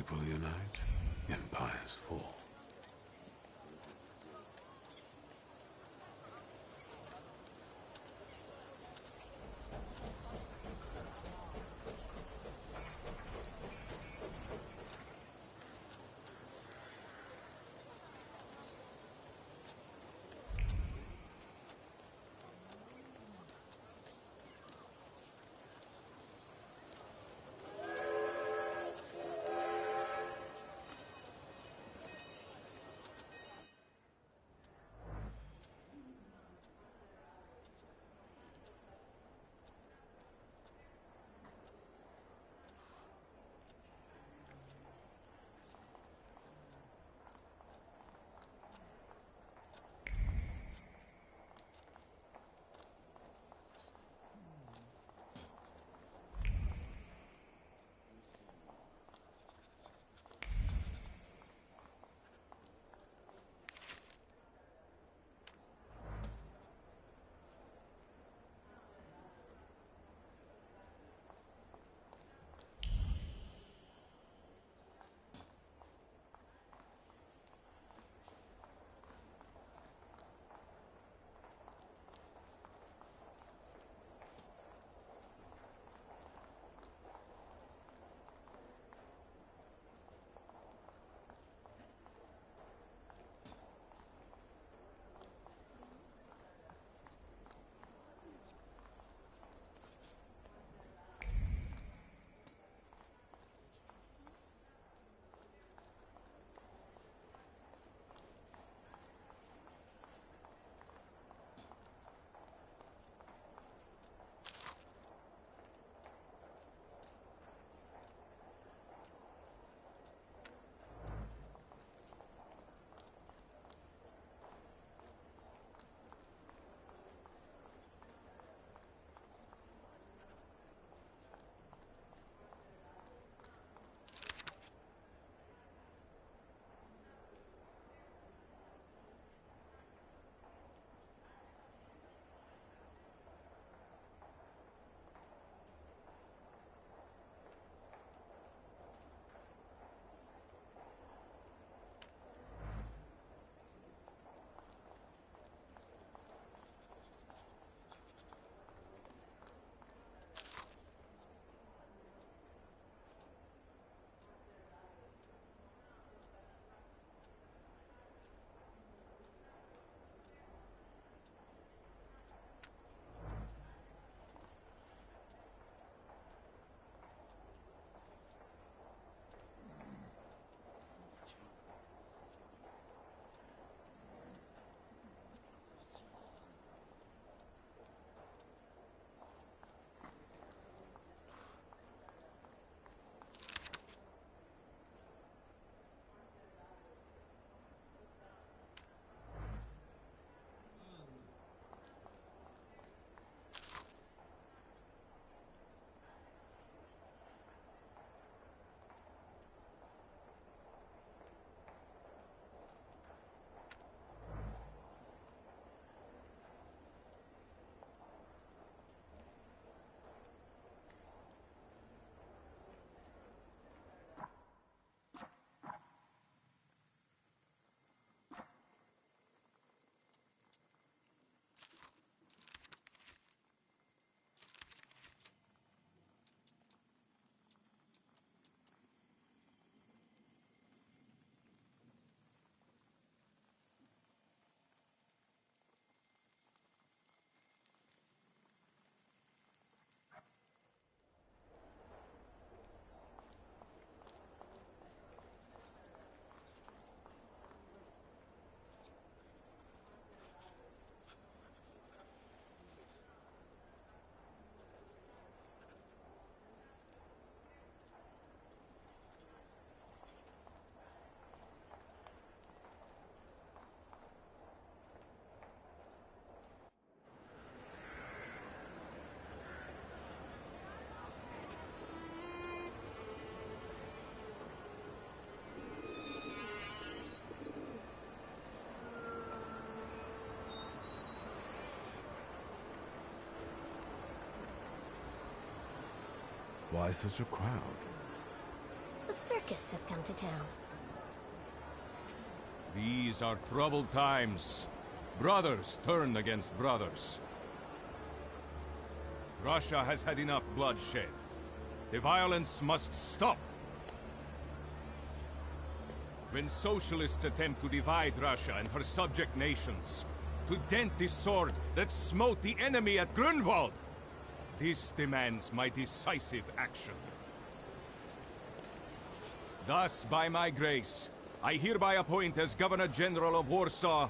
People unite, empires fall. Why such a crowd? circus has come to town. These are troubled times. Brothers turn against brothers. Russia has had enough bloodshed. The violence must stop. When socialists attempt to divide Russia and her subject nations, to dent the sword that smote the enemy at Grunwald, this demands my decisive action. Thus, by my grace, I hereby appoint as Governor General of Warsaw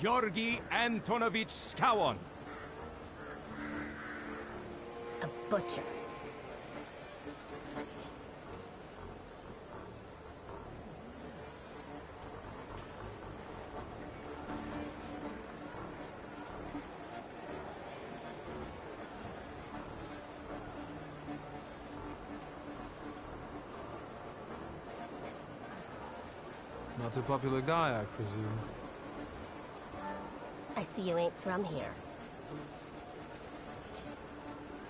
Georgi Antonovich Skowon. A butcher. Not a popular guy, I presume. I see you ain't from here.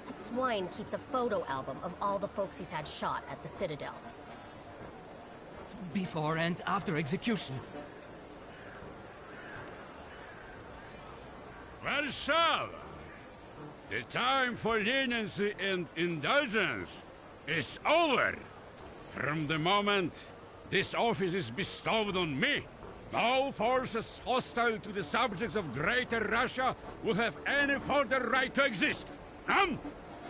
That swine keeps a photo album of all the folks he's had shot at the Citadel. Before and after execution. Warsaw! The time for leniency and indulgence is over. From the moment this office is bestowed on me, no forces hostile to the subjects of Greater Russia will have any further right to exist. None!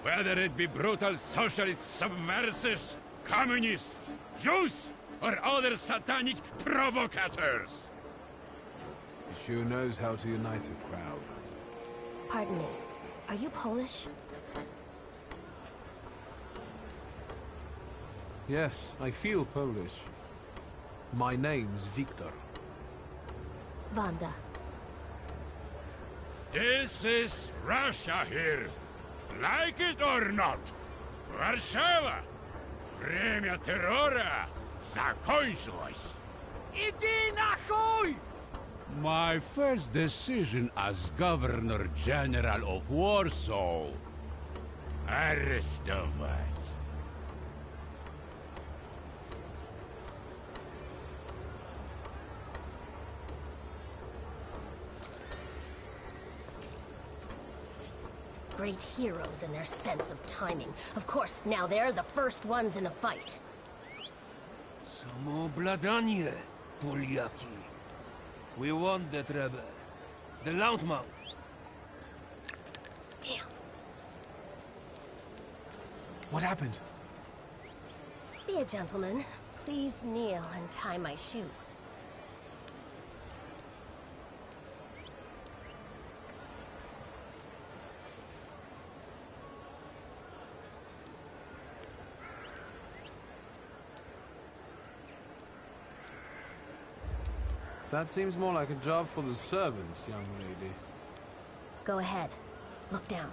Whether it be brutal socialist subversives, communists, Jews, or other satanic provocators. He sure knows how to unite a crowd. Pardon me, are you Polish? Yes, I feel Polish. My name's Victor. Wanda. This is Russia here. Like it or not. Warszawa. Время террора закончилось. Иди нахуй! My first decision as Governor General of Warsaw. Arrestować. Great heroes in their sense of timing. Of course, now they're the first ones in the fight. Samoobladanie, Poliaki. We want that rebel. The Landmount. Damn. What happened? Be a gentleman. Please kneel and tie my shoe. That seems more like a job for the servants, young lady. Go ahead. Look down.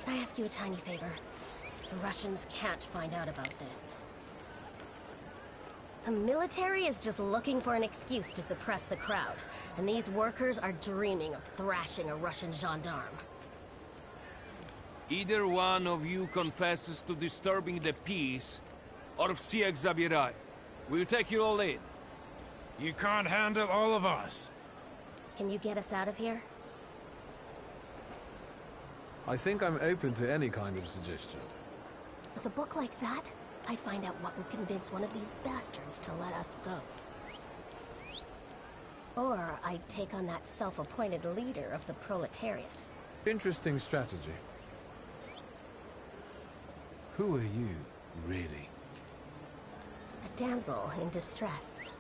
Can I ask you a tiny favor? The Russians can't find out about this. The military is just looking for an excuse to suppress the crowd, and these workers are dreaming of thrashing a Russian gendarme. Either one of you confesses to disturbing the peace, or всех забирай. We'll take you all in. You can't handle all of us. Can you get us out of here? I think I'm open to any kind of suggestion. With a book like that, I'd find out what would convince one of these bastards to let us go. Or I'd take on that self-appointed leader of the proletariat. Interesting strategy. Who are you, really? A damsel in distress.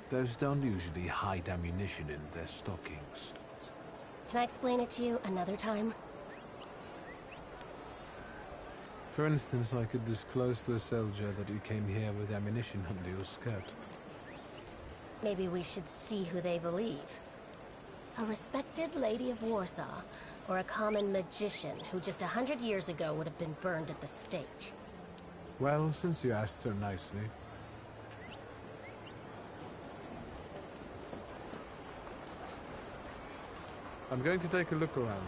Those don't usually hide ammunition in their stockings. Can I explain it to you another time? For instance, I could disclose to a soldier that you came here with ammunition under your skirt. Maybe we should see who they believe. A respected lady of Warsaw, or a common magician who just 100 years ago would have been burned at the stake. Well, since you asked so nicely. I'm going to take a look around.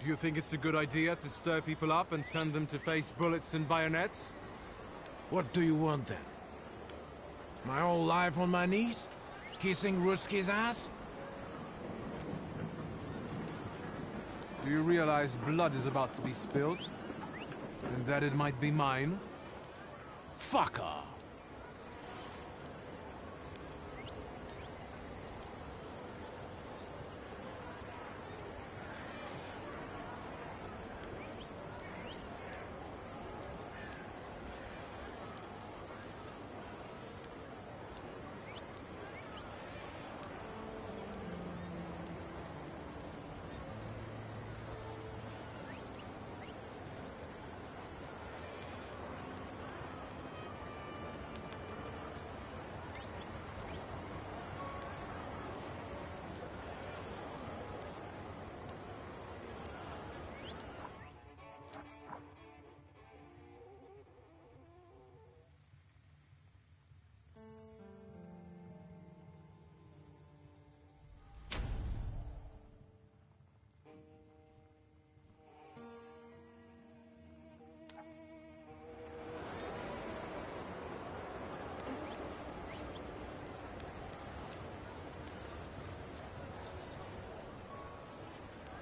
Do you think it's a good idea to stir people up and send them to face bullets and bayonets? What do you want then? My whole life on my knees? Kissing Ruski's ass? Do you realize blood is about to be spilled? And that it might be mine? Fuck off!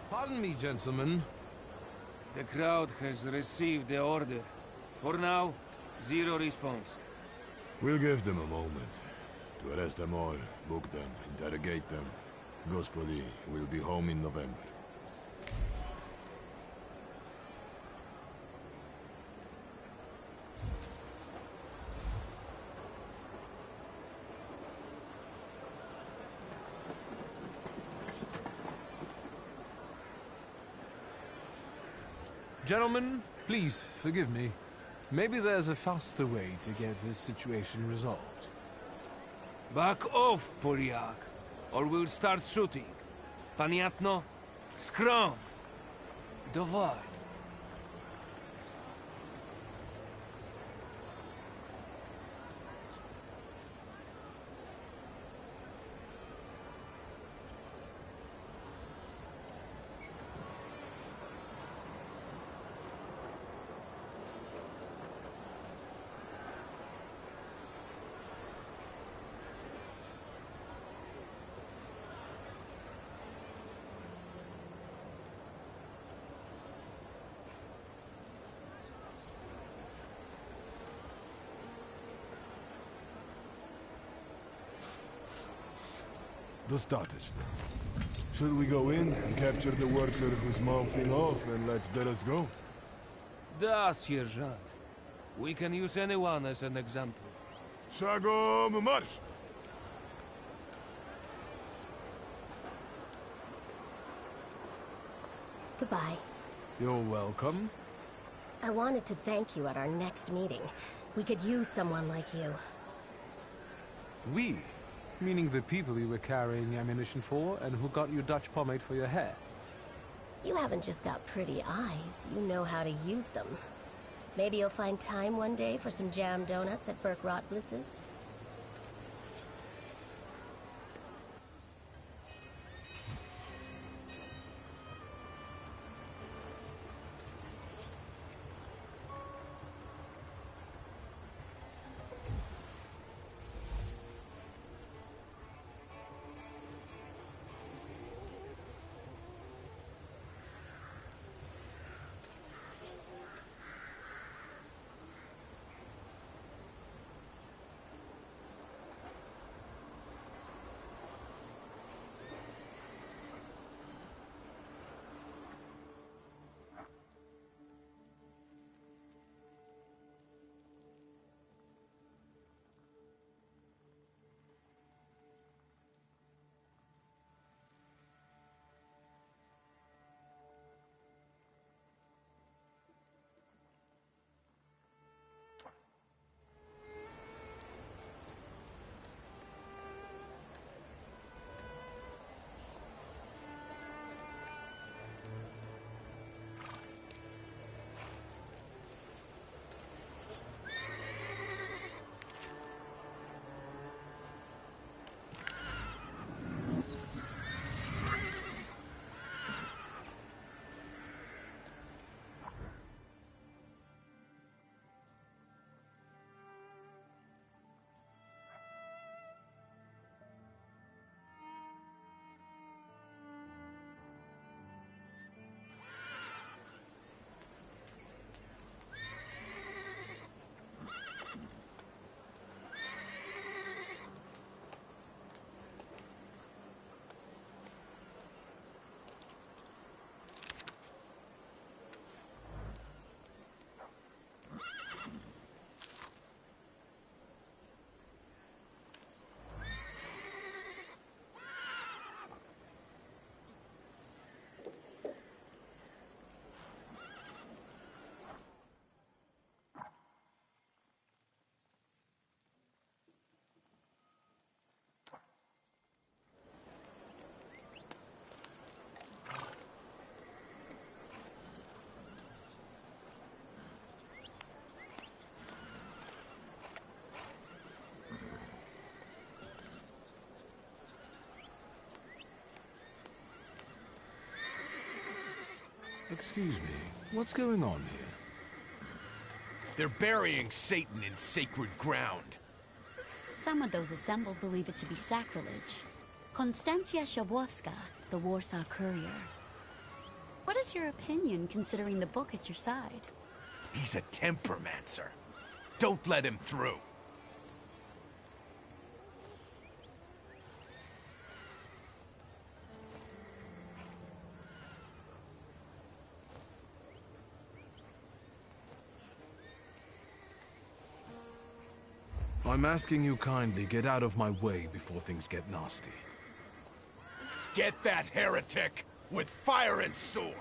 Pardon me, gentlemen. The crowd has received the order. For now, zero response. We'll give them a moment. To arrest them all, book them, interrogate them. Gospodi will be home in November. Gentlemen, please forgive me. Maybe there's a faster way to get this situation resolved. Back off, Polyak, or we'll start shooting. Paniatno? Scrum! Dawaj. Достаточно. Should we go in and capture the worker who's mouthing off and let us go? Да, сержант. We can use anyone as an example. Шагом марш! Goodbye. You're welcome. I wanted to thank you at our next meeting. We could use someone like you. We? Meaning the people you were carrying ammunition for and who got you Dutch pomade for your hair. You haven't just got pretty eyes, you know how to use them. Maybe you'll find time one day for some jam donuts at Burke Rotblitz's? Excuse me, what's going on here? They're burying Satan in sacred ground. Some of those assembled believe it to be sacrilege. Konstancja Shabowska, the Warsaw Courier. What is your opinion, considering the book at your side? He's a tempermancer. Don't let him through. I'm asking you kindly get out of my way before things get nasty. Get that heretic with fire and sword.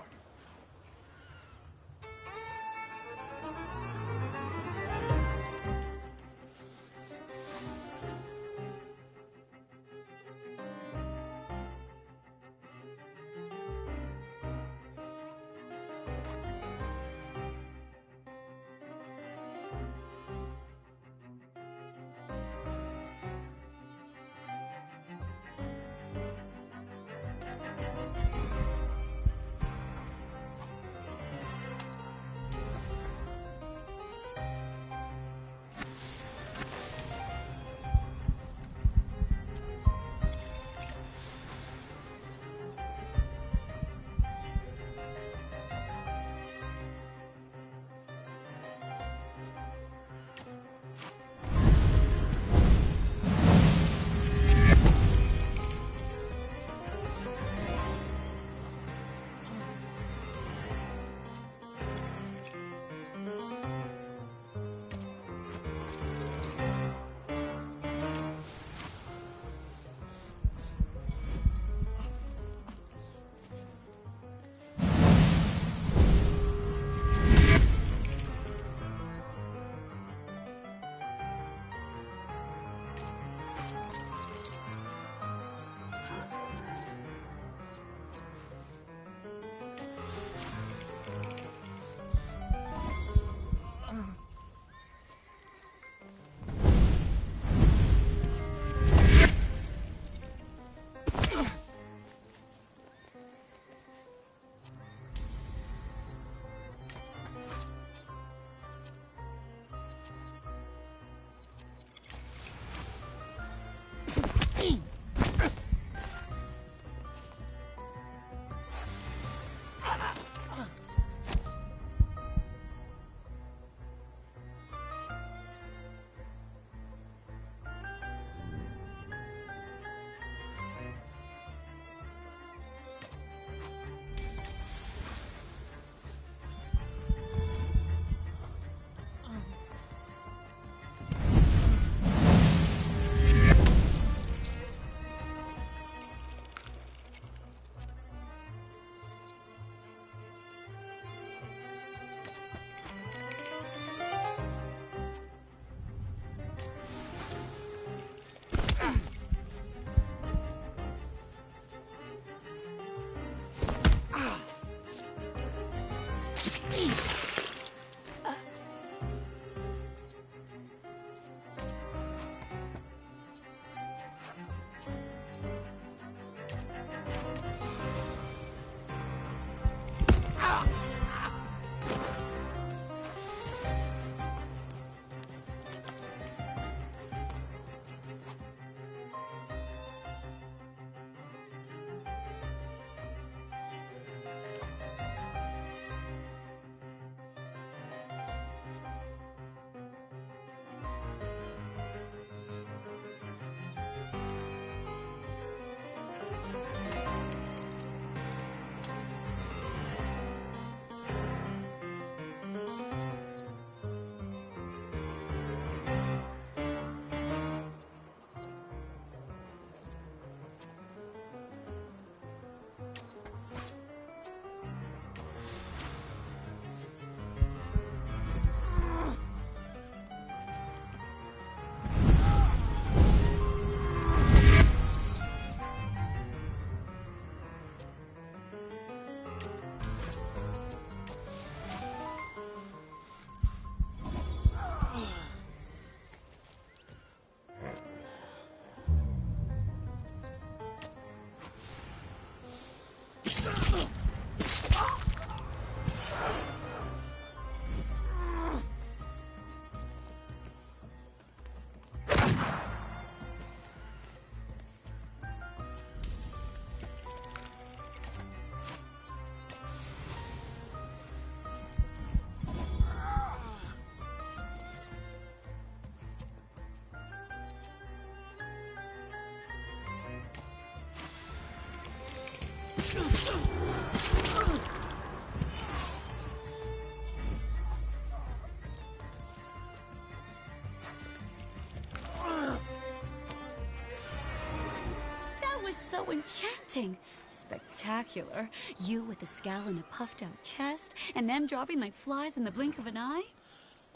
so enchanting. Spectacular. You with a scowl and a puffed-out chest, and them dropping like flies in the blink of an eye?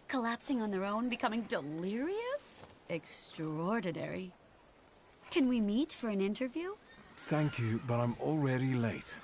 Collapsing on their own, becoming delirious? Extraordinary. Can we meet for an interview? Thank you, but I'm already late.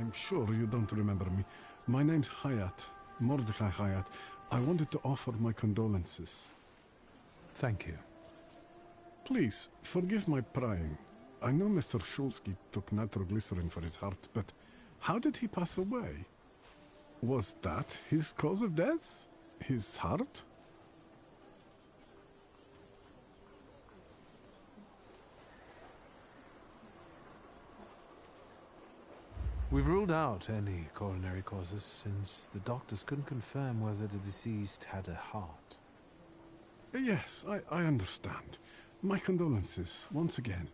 I'm sure you don't remember me. My name's Hayat, Mordecai Hayat. I wanted to offer my condolences. Thank you. Please, forgive my prying. I know Mr. Shulsky took nitroglycerin for his heart, but How did he pass away? Was that his cause of death? His heart? We've ruled out any coronary causes since the doctors couldn't confirm whether the deceased had a heart. Yes, I understand. My condolences, once again.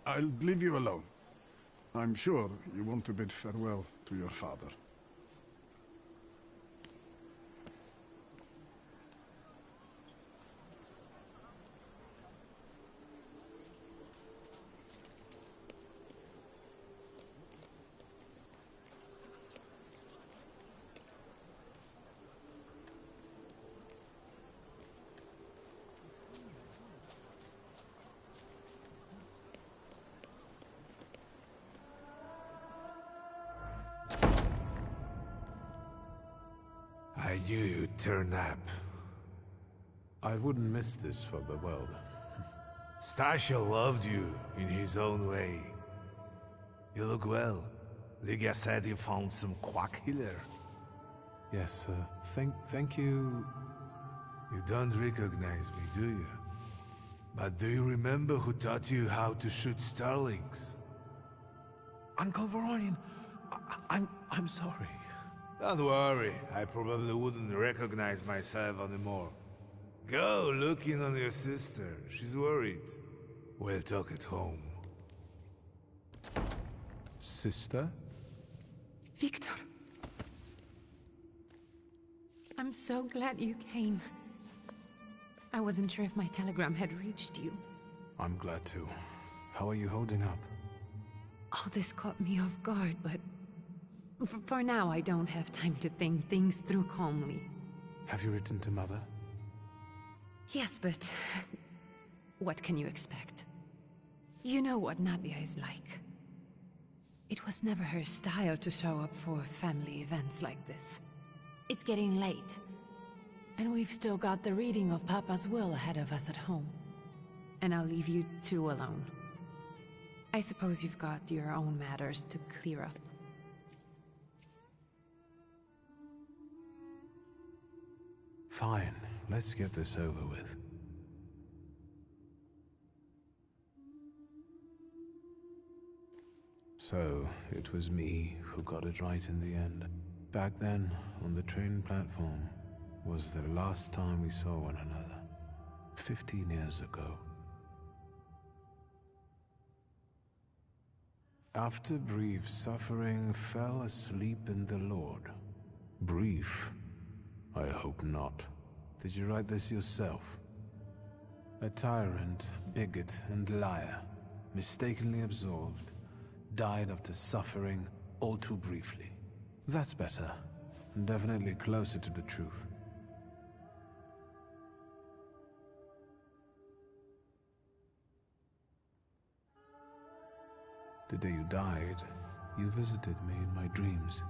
I'll leave you alone. I'm sure you want to bid farewell to your father. I knew you'd turn up. I wouldn't miss this for the world. Stasha loved you in his own way. You look well. Ligia said he found some quack healer. Yes, thank you. You don't recognize me, do you? But do you remember who taught you how to shoot starlings? Uncle Voronian, I'm sorry. Don't worry, I probably wouldn't recognize myself anymore. Go look in on your sister, she's worried. We'll talk at home. Sister? Victor! I'm so glad you came. I wasn't sure if my telegram had reached you. I'm glad too. How are you holding up? All this caught me off guard, but for now I don't have time to think things through calmly. Have you written to Mother? Yes, but what can you expect? You know what Nadia is like. It was never her style to show up for family events like this. It's getting late, and we've still got the reading of Papa's will ahead of us at home. And I'll leave you two alone. I suppose you've got your own matters to clear up. Fine, let's get this over with. So, it was me who got it right in the end. Back then, on the train platform, was the last time we saw one another. 15 years ago. After brief suffering, fell asleep in the Lord. Brief? I hope not. Did you write this yourself? A tyrant, bigot, and liar, mistakenly absolved, died after suffering all too briefly. That's better, and definitely closer to the truth. The day you died, you visited me in my dreams.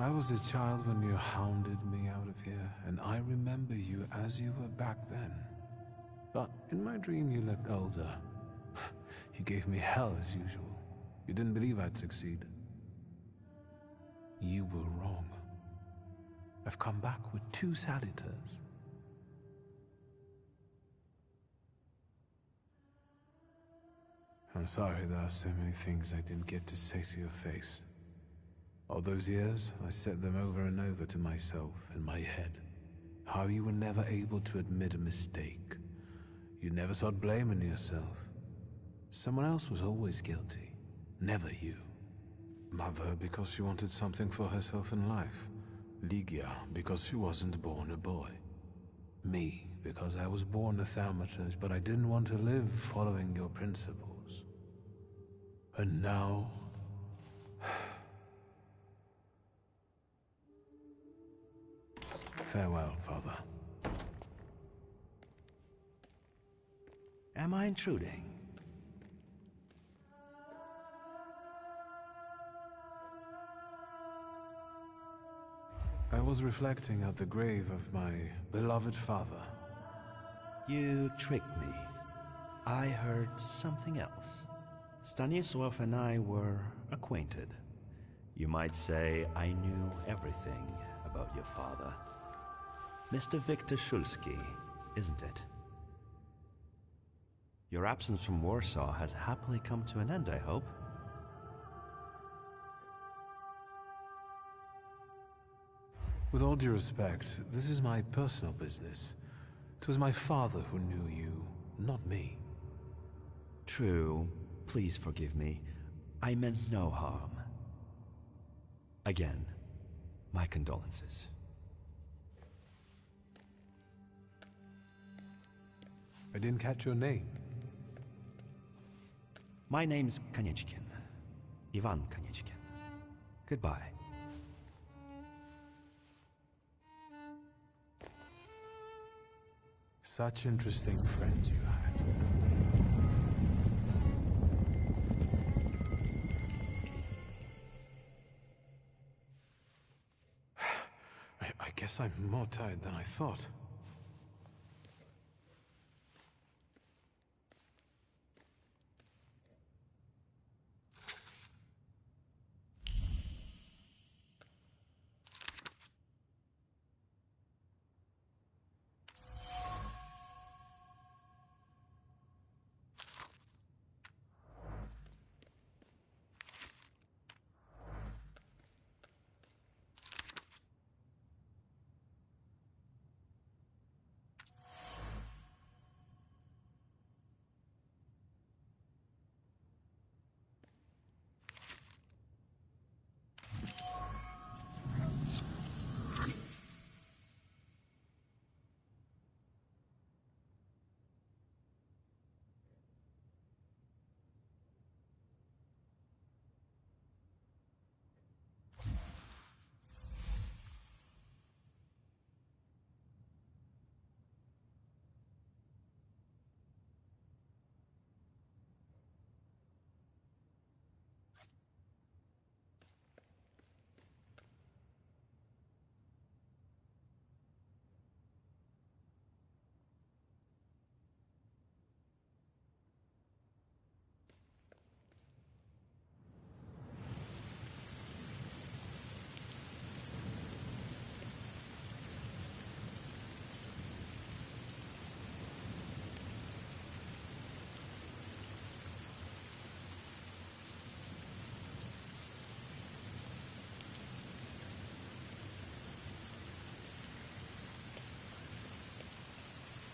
I was a child when you hounded me out of here, and I remember you as you were back then. But in my dream you looked older. You gave me hell as usual. You didn't believe I'd succeed. You were wrong. I've come back with 2 salutors. I'm sorry there are so many things I didn't get to say to your face. All those years, I said them over and over to myself in my head. How you were never able to admit a mistake. You never sought blame in yourself. Someone else was always guilty, never you. Mother, because she wanted something for herself in life. Ligia, because she wasn't born a boy. Me, because I was born a Thaumaturge, but I didn't want to live following your principles. And now... Farewell, Father. Am I intruding? I was reflecting at the grave of my beloved father. You tricked me. I heard something else. Stanisław and I were acquainted. You might say I knew everything about your father. Mr. Victor Shulsky, isn't it? Your absence from Warsaw has happily come to an end, I hope. With all due respect, this is my personal business. It was my father who knew you, not me. True. Please forgive me. I meant no harm. Again, my condolences. I didn't catch your name. My name's Kaniechkin. Ivan Kaniechkin. Goodbye. Such interesting friends you had. I guess I'm more tired than I thought.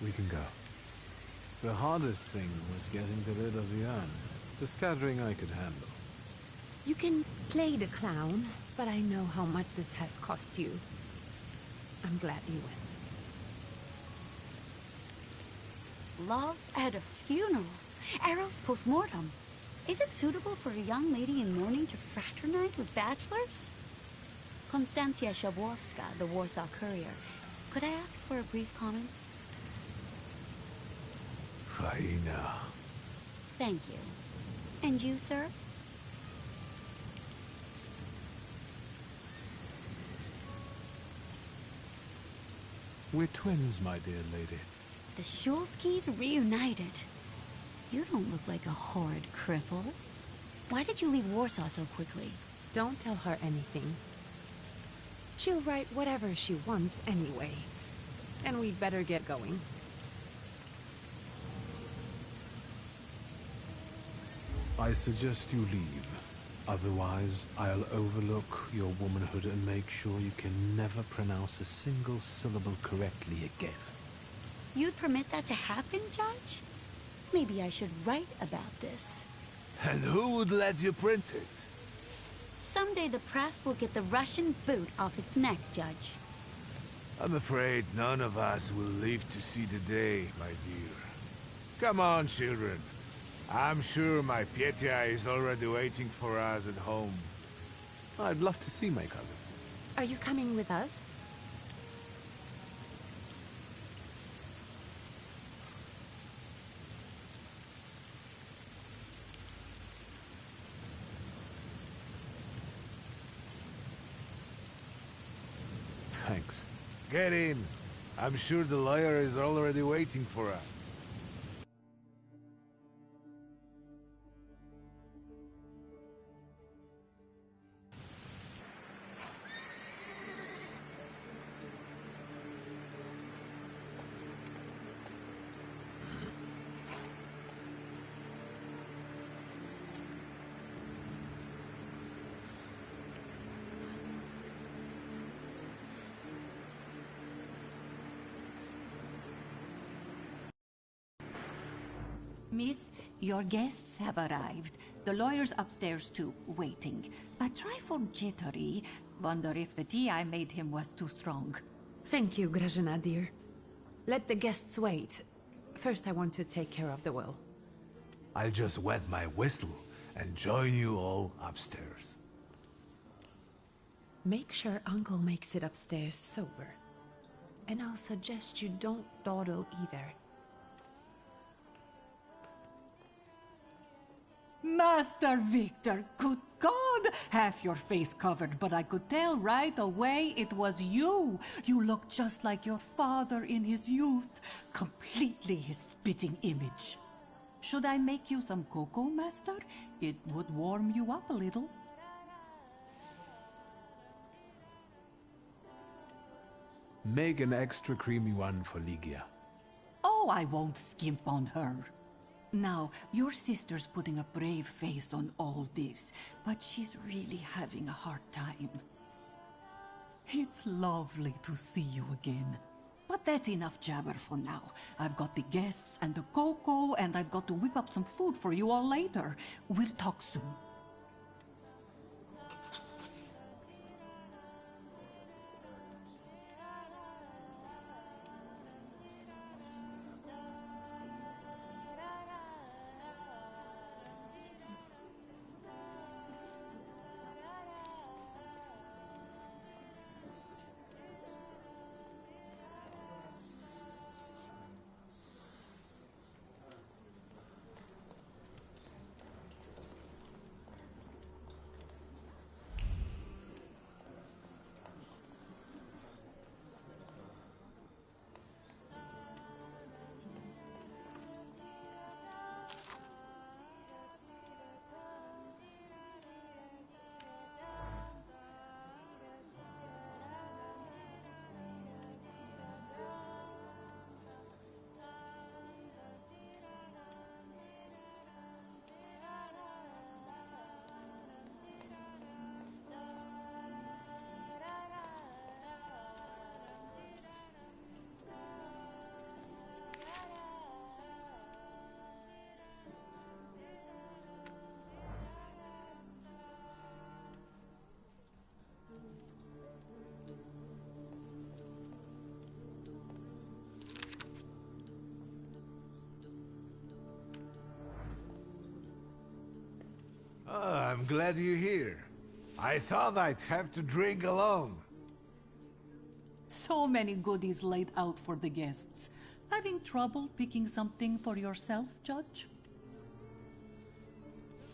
We can go. The hardest thing was getting rid of the urn. The scattering I could handle. You can play the clown, but I know how much this has cost you. I'm glad you went. Love at a funeral. Eros post-mortem. Is it suitable for a young lady in mourning to fraternize with bachelors? Konstancja Szabłowska, the Warsaw Courier. Could I ask for a brief comment? Hyena. Thank you. And you, sir? We're twins, my dear lady. The Shulskys reunited. You don't look like a horrid cripple. Why did you leave Warsaw so quickly? Don't tell her anything. She'll write whatever she wants anyway. And we'd better get going. I suggest you leave. Otherwise, I'll overlook your womanhood and make sure you can never pronounce a single syllable correctly again. You'd permit that to happen, Judge? Maybe I should write about this. And who would let you print it? Someday the press will get the Russian boot off its neck, Judge. I'm afraid none of us will live to see the day, my dear. Come on, children. I'm sure my Petya is already waiting for us at home. I'd love to see my cousin. Are you coming with us? Thanks. Get in. I'm sure the lawyer is already waiting for us. Miss, your guests have arrived. The lawyer's upstairs too, waiting. A trifle jittery. Wonder if the tea I made him was too strong. Thank you, Grażyna dear. Let the guests wait. First I want to take care of the will. I'll just wet my whistle and join you all upstairs. Make sure Uncle makes it upstairs sober. And I'll suggest you don't dawdle either. Master Victor, good God! Half your face covered, but I could tell right away it was you. You look just like your father in his youth. Completely his spitting image. Should I make you some cocoa, Master? It would warm you up a little. Make an extra creamy one for Ligia. Oh, I won't skimp on her. Now, your sister's putting a brave face on all this, but she's really having a hard time. It's lovely to see you again. But that's enough jabber for now. I've got the guests and the cocoa, and I've got to whip up some food for you all later. We'll talk soon. Oh, I'm glad you're here. I thought I'd have to drink alone. So many goodies laid out for the guests. Having trouble picking something for yourself, Judge?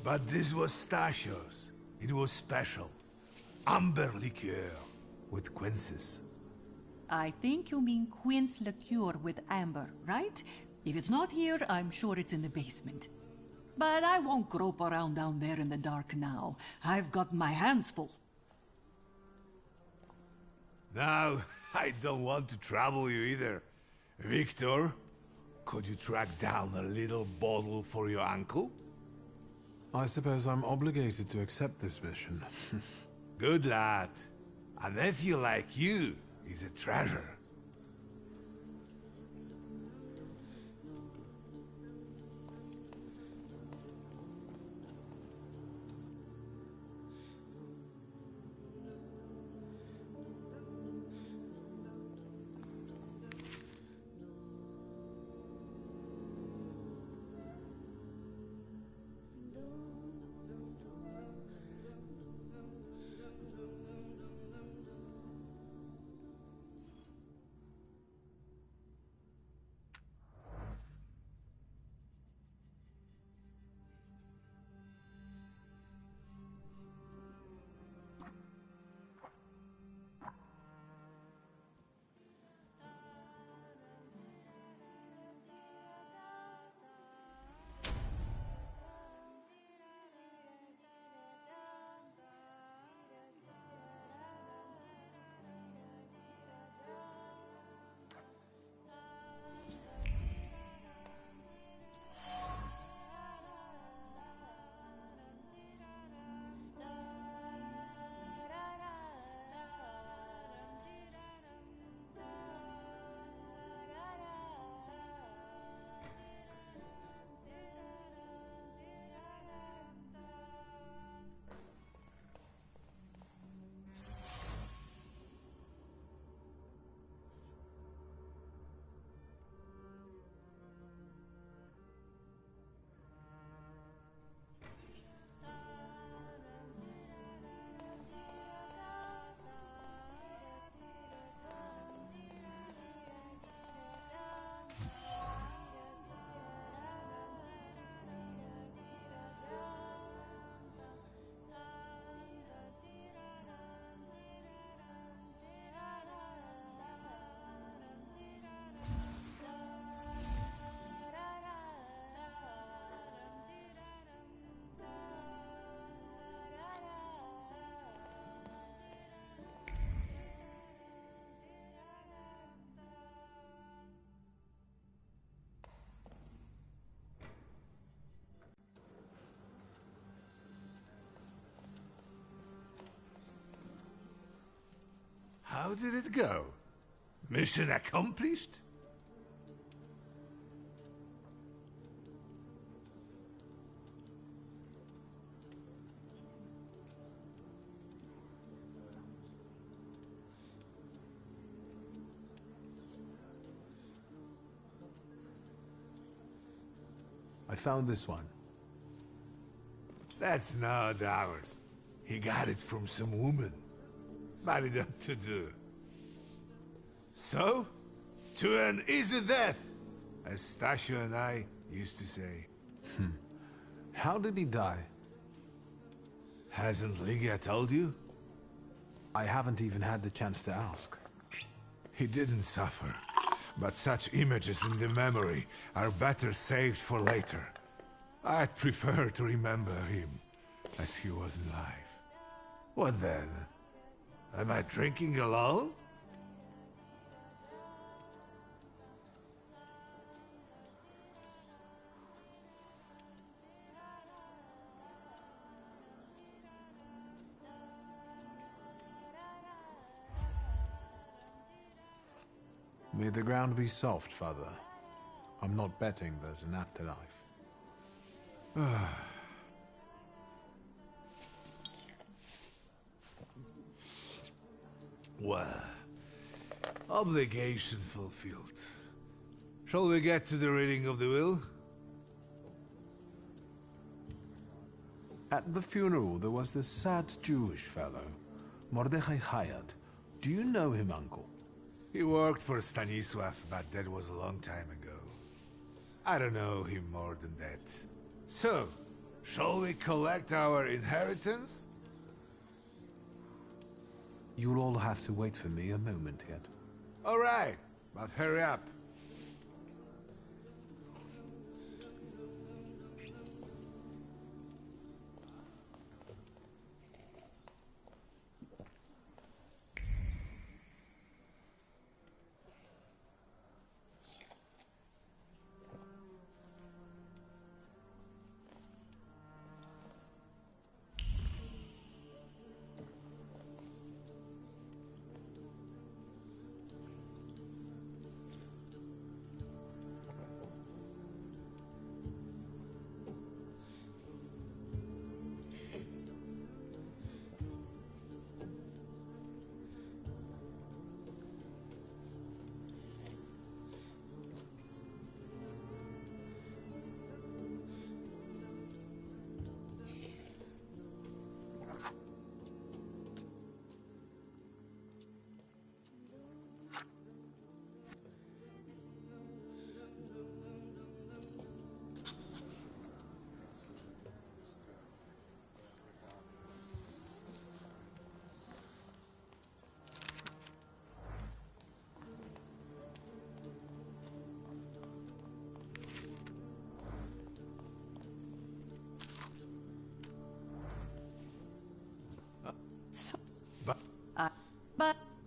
But this was Stashio's. It was special. Amber liqueur with quinces. I think you mean quince liqueur with amber, right? If it's not here, I'm sure it's in the basement. But I won't grope around down there in the dark now. I've got my hands full. Now, I don't want to trouble you either. Victor, could you track down a little bottle for your uncle? I suppose I'm obligated to accept this mission. Good lad. A nephew like you is a treasure. How did it go? Mission accomplished? I found this one. That's not ours. He got it from some woman. Married up to do. So, to an easy death, as Stasha and I used to say. How did he die? Hasn't Lygia told you? I haven't even had the chance to ask. He didn't suffer, but such images in the memory are better saved for later. I'd prefer to remember him as he was alive. What then? Am I drinking alone? May the ground be soft, Father. I'm not betting there's an afterlife. Well, obligation fulfilled. Shall we get to the reading of the will? At the funeral, there was this sad Jewish fellow, Mordechai Hayat. Do you know him, Uncle? He worked for Stanisław, but that was a long time ago. I don't know him more than that. So, shall we collect our inheritance? You'll all have to wait for me a moment yet. All right, but hurry up.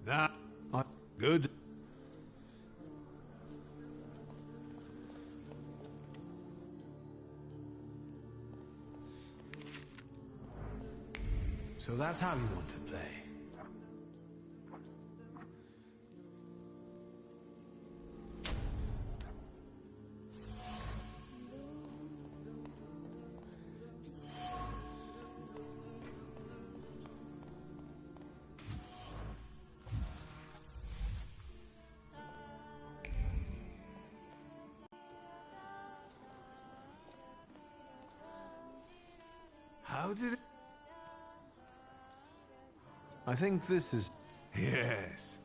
Nah, good. So that's how you want to play. How did it... I think this is... Yes.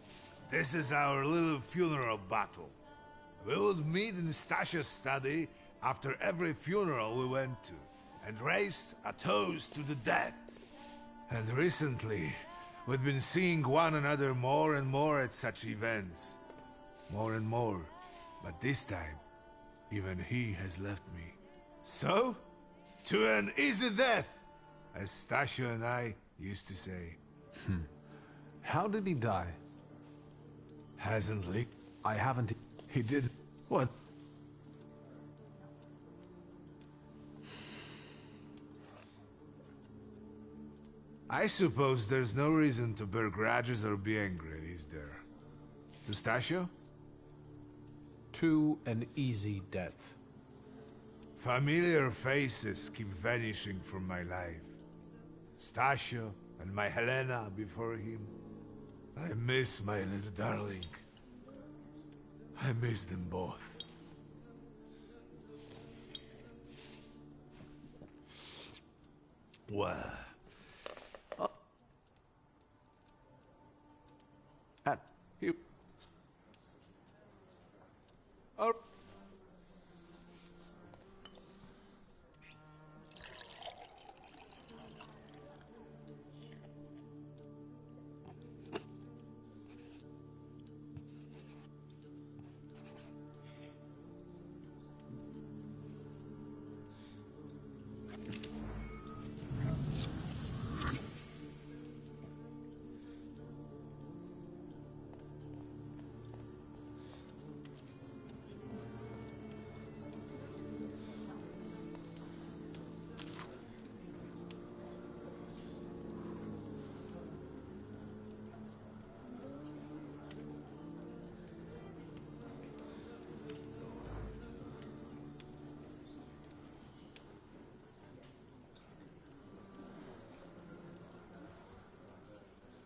This is our little funeral battle. We would meet in Stasha's study after every funeral we went to, and raised a toast to the dead. And recently, we've been seeing one another more and more at such events. More and more. But this time, even he has left me. So, to an easy death, as Stasha and I used to say. How did he die? Hasn't leaked. I haven't... He did... What? I suppose there's no reason to bear grudges or be angry is there? Eustacio? To an easy death. Familiar faces keep vanishing from my life. Stasio and my Helena before him. I miss my little darling. I miss them both. Well. And you. Oh.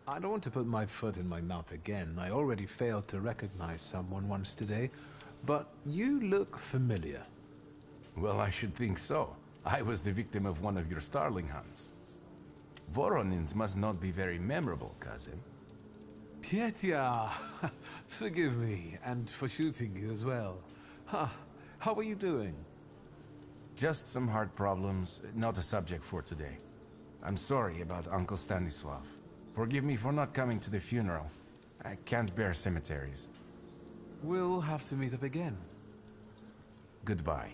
I don't want to put my foot in my mouth again. I already failed to recognize someone once today, but you look familiar. Well, I should think so. I was the victim of one of your starling hunts. Voronins must not be very memorable, cousin. Pietia! Forgive me, and for shooting you as well. Huh. How are you doing? Just some heart problems, not a subject for today. I'm sorry about Uncle Stanislav. Forgive me for not coming to the funeral. I can't bear cemeteries. We'll have to meet up again. Goodbye.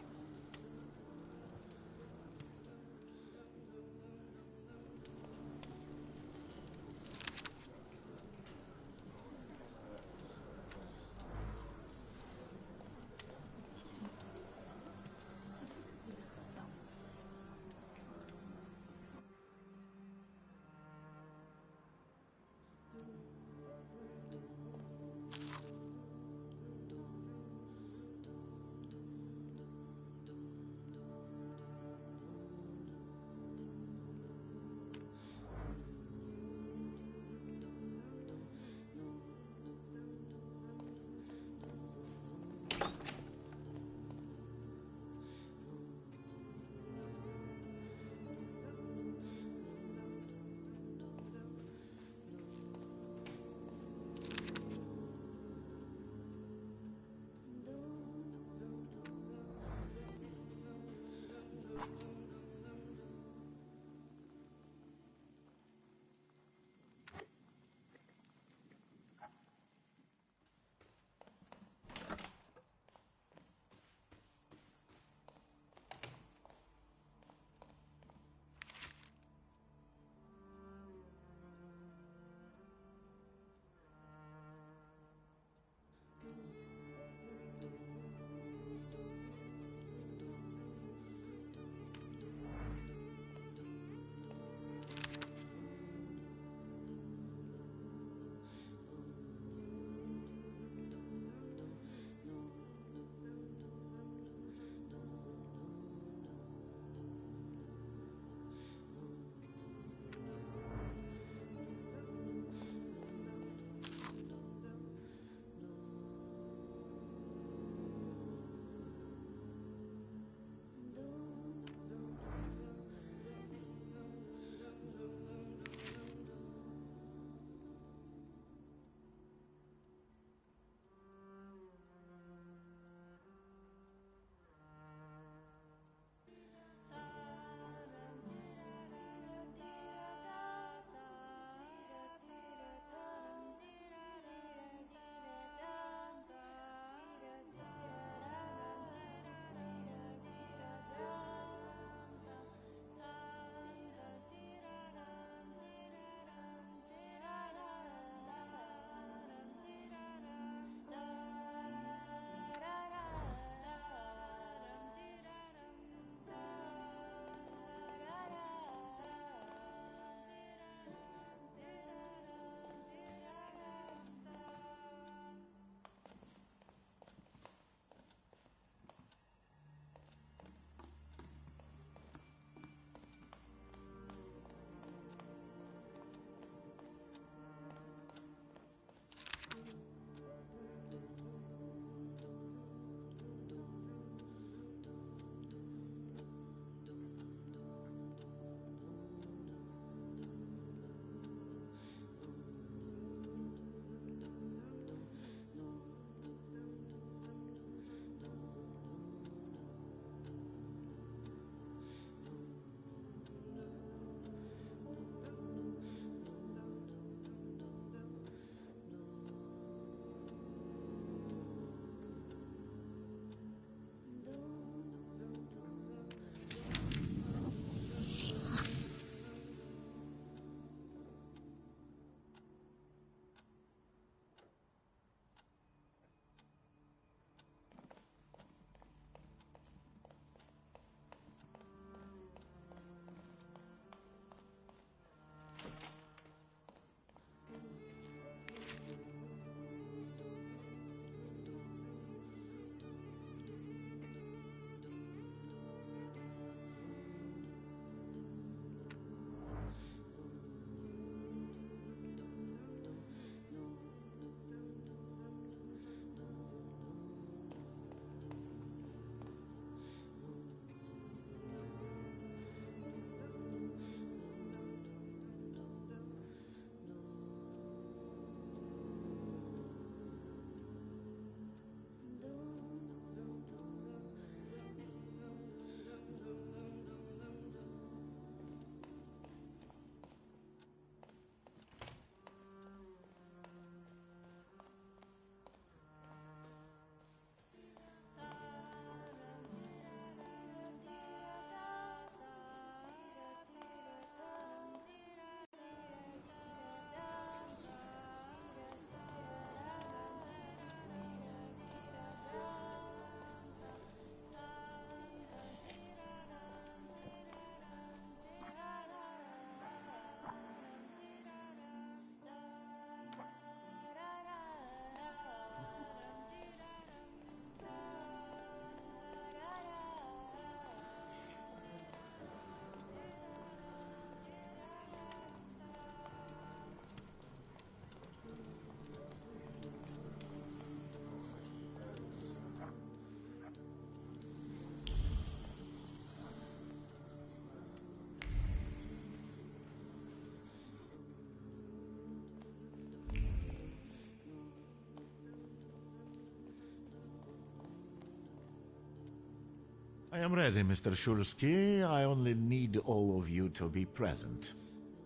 I am ready, Mr. Shulsky. I only need all of you to be present.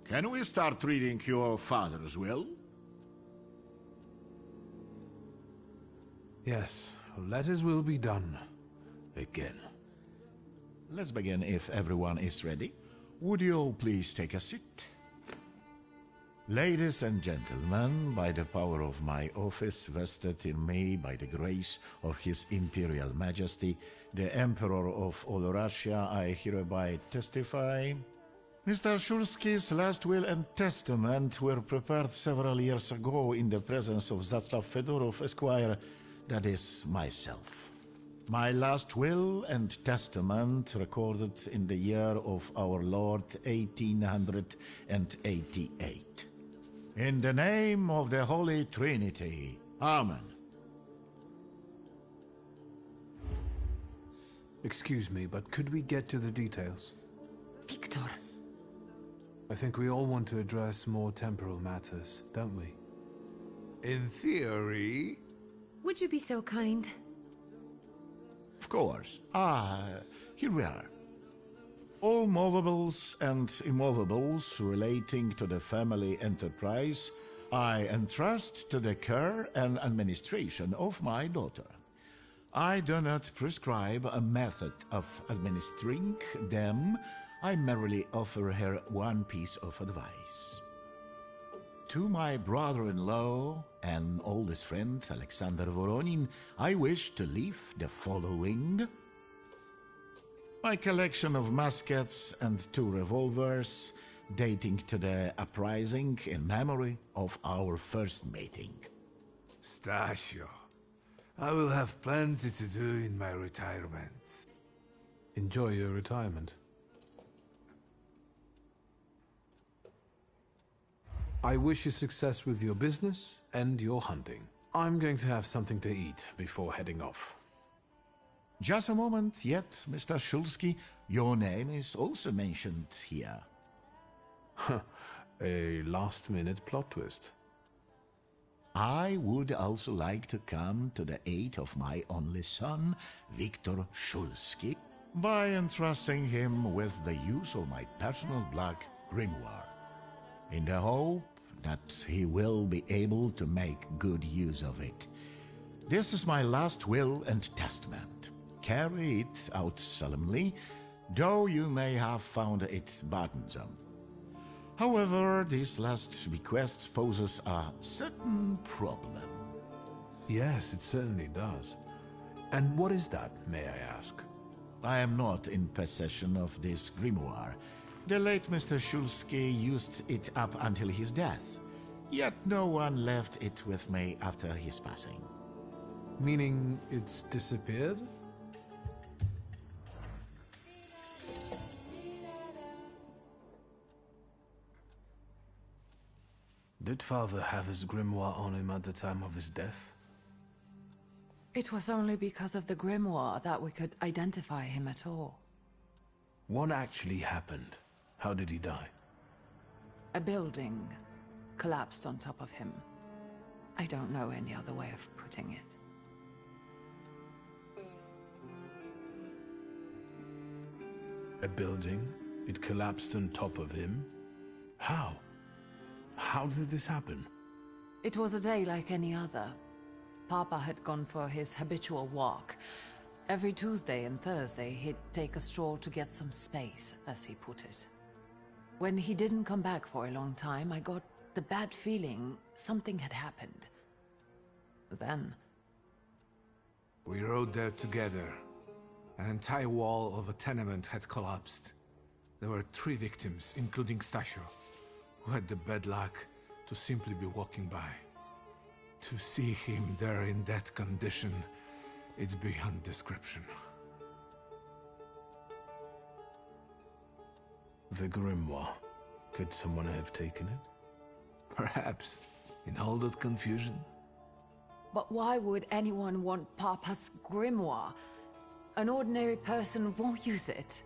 Can we start reading your father's will? Yes, let his will be done. Again. Let's begin if everyone is ready. Would you all please take a seat? Ladies and gentlemen, by the power of my office vested in me by the grace of His Imperial Majesty, the Emperor of all Russia, I hereby testify. Mr. Shulsky's last will and testament were prepared several years ago in the presence of Zaslav Fedorov, Esquire, that is, myself. My last will and testament recorded in the year of our Lord 1888. In the name of the Holy Trinity. Amen. Excuse me, but could we get to the details? Victor. I think we all want to address more temporal matters, don't we? In theory... Would you be so kind? Of course. Here we are. All movables and immovables relating to the family enterprise I entrust to the care and administration of my daughter. I do not prescribe a method of administering them. I merely offer her one piece of advice. To my brother-in-law and oldest friend, Alexander Voronin, I wish to leave the following. My collection of muskets and 2 revolvers, dating to the uprising in memory of our first meeting. Stasio, I will have plenty to do in my retirement. Enjoy your retirement. I wish you success with your business and your hunting. I'm going to have something to eat before heading off. Just a moment yet, Mr. Shulsky. Your name is also mentioned here. A last-minute plot twist. I would also like to come to the aid of my only son, Viktor Shulsky, by entrusting him with the use of my personal black grimoire, in the hope that he will be able to make good use of it. This is my last will and testament. Carry it out solemnly, though you may have found it burdensome. However, this last bequest poses a certain problem. Yes, it certainly does. And what is that, may I ask? I am not in possession of this grimoire. The late Mr. Shulsky used it up until his death, yet no one left it with me after his passing. Meaning it's disappeared? Did Father have his grimoire on him at the time of his death? It was only because of the grimoire that we could identify him at all. What actually happened? How did he die? A building collapsed on top of him. I don't know any other way of putting it. A building? It collapsed on top of him? How? How did this happen? It was a day like any other. Papa had gone for his habitual walk. Every Tuesday and Thursday, he'd take a stroll to get some space, as he put it. When he didn't come back for a long time, I got the bad feeling something had happened. Then... We rode there together. An entire wall of a tenement had collapsed. There were 3 victims, including Stasio, who had the bad luck to simply be walking by. To see him there in that condition, it's beyond description. The grimoire. Could someone have taken it? Perhaps. In all that confusion? But why would anyone want Papa's grimoire? An ordinary person won't use it.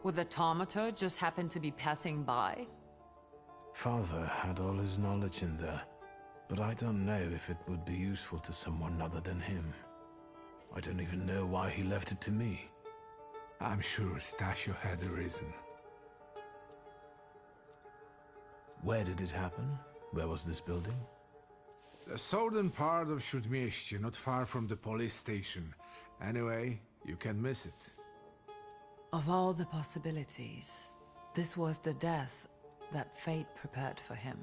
Would the Thaumaturge just happen to be passing by? Father had all his knowledge in there, but I don't know if it would be useful to someone other than him. I don't even know why he left it to me. I'm sure Stasio had a reason. Where did it happen? Where was this building? The southern part of Śródmieście, not far from the police station. Anyway, you can miss it. Of all the possibilities, this was the death that fate prepared for him.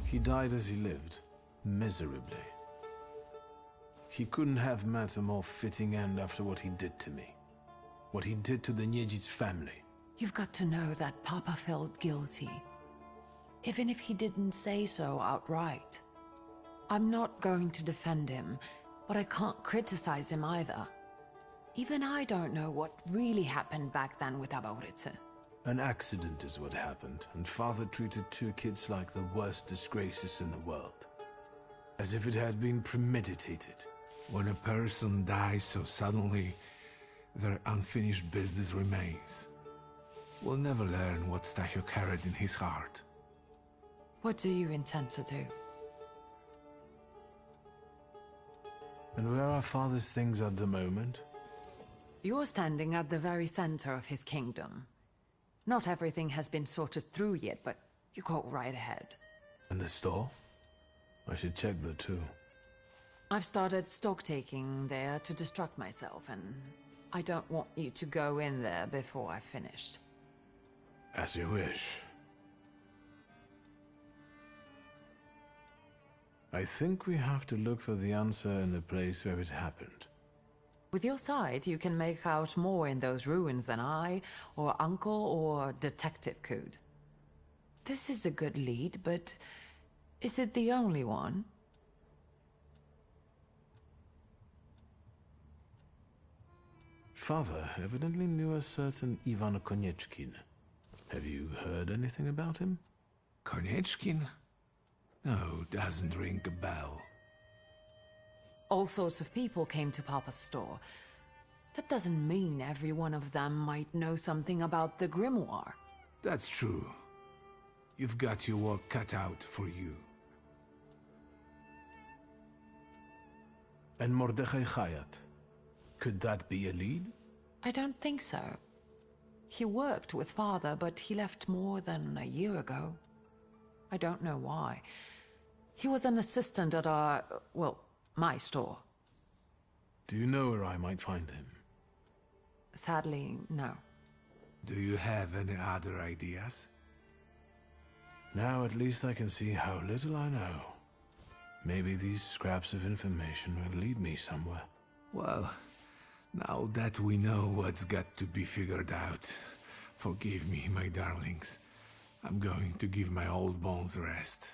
He died as he lived, miserably. He couldn't have met a more fitting end after what he did to me. What he did to the Niedzic's family. You've got to know that Papa felt guilty, even if he didn't say so outright. I'm not going to defend him, but I can't criticize him either. Even I don't know what really happened back then with Abauritze. An accident is what happened, and Father treated 2 kids like the worst disgraces in the world. As if it had been premeditated. When a person dies so suddenly, their unfinished business remains. We'll never learn what Stasio carried in his heart. What do you intend to do? And where are Father's things at the moment? You're standing at the very center of his kingdom. Not everything has been sorted through yet, but you go right ahead. And the store? I should check that too. I've started stock-taking there to distract myself, and I don't want you to go in there before I've finished. As you wish. I think we have to look for the answer in the place where it happened. With your sight, you can make out more in those ruins than I, or Uncle, or Detective could. This is a good lead, but is it the only one? Father evidently knew a certain Ivan Konieczkin. Have you heard anything about him? Konieczkin? No, doesn't ring a bell. All sorts of people came to Papa's store. That doesn't mean every one of them might know something about the grimoire. That's true. You've got your work cut out for you. And Mordechai Chayat. Could that be a lead? I don't think so. He worked with Father, but he left more than a year ago. I don't know why. He was an assistant at our, well, my store. Do you know where I might find him? Sadly, no. Do you have any other ideas? Now at least I can see how little I know. Maybe these scraps of information will lead me somewhere. Well, now that we know what's got to be figured out, forgive me, my darlings. I'm going to give my old bones a rest.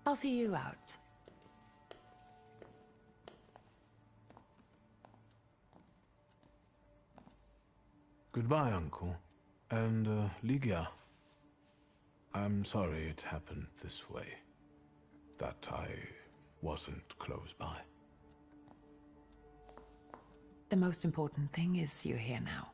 I'll see you out. Goodbye, Uncle. And, Ligia. I'm sorry it happened this way. That I wasn't close by. The most important thing is you're here now.